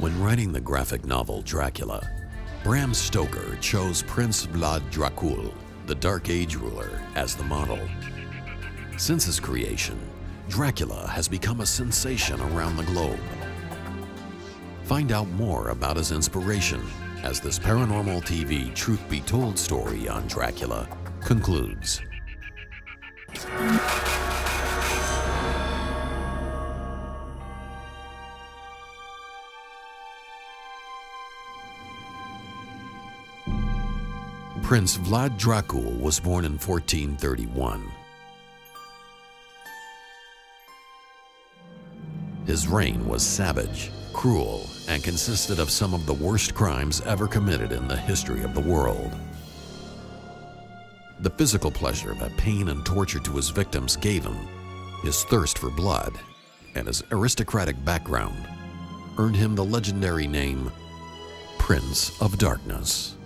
When writing the graphic novel Dracula, Bram Stoker chose Prince Vlad Dracul, the Dark Age ruler, as the model. Since his creation, Dracula has become a sensation around the globe. Find out more about his inspiration as this Paranormal TV Truth Be Told story on Dracula concludes. Prince Vlad Dracul was born in 1431. His reign was savage, cruel, and consisted of some of the worst crimes ever committed in the history of the world. The physical pleasure that pain and torture to his victims gave him, his thirst for blood, and his aristocratic background earned him the legendary name Prince of Darkness.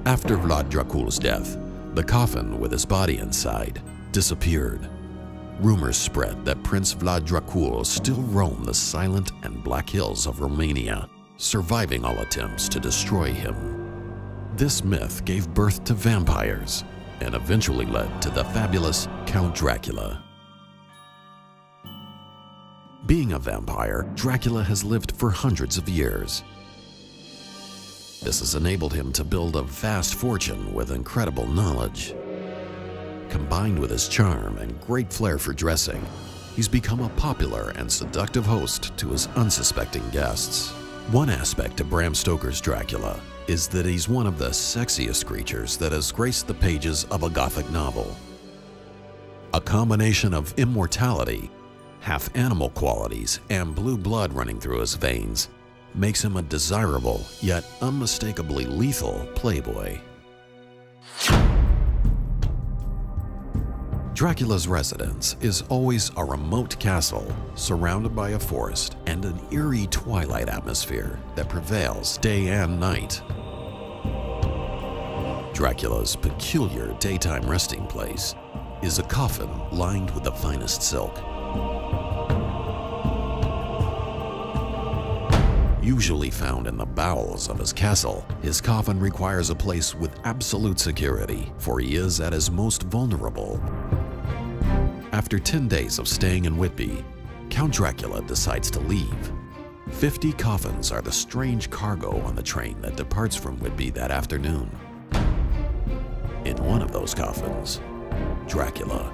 After Vlad Dracul's death, the coffin with his body inside disappeared. Rumors spread that Prince Vlad Dracul still roamed the silent and black hills of Romania, surviving all attempts to destroy him. This myth gave birth to vampires and eventually led to the fabulous Count Dracula. Being a vampire, Dracula has lived for hundreds of years. This has enabled him to build a vast fortune with incredible knowledge. Combined with his charm and great flair for dressing, he's become a popular and seductive host to his unsuspecting guests. One aspect of Bram Stoker's Dracula is that he's one of the sexiest creatures that has graced the pages of a Gothic novel. A combination of immortality, half animal qualities, and blue blood running through his veins makes him a desirable, yet unmistakably lethal playboy. Dracula's residence is always a remote castle surrounded by a forest and an eerie twilight atmosphere that prevails day and night. Dracula's peculiar daytime resting place is a coffin lined with the finest silk. Usually found in the bowels of his castle, his coffin requires a place with absolute security, for he is at his most vulnerable. After 10 days of staying in Whitby, Count Dracula decides to leave. 50 coffins are the strange cargo on the train that departs from Whitby that afternoon. In one of those coffins, Dracula.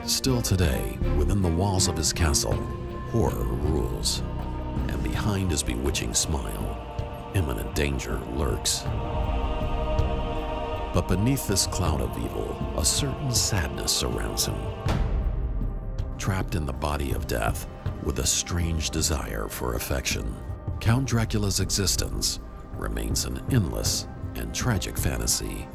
Still today, within the walls of his castle, horror rules, and behind his bewitching smile, imminent danger lurks. But beneath this cloud of evil, a certain sadness surrounds him. Trapped in the body of death, with a strange desire for affection, Count Dracula's existence remains an endless and tragic fantasy.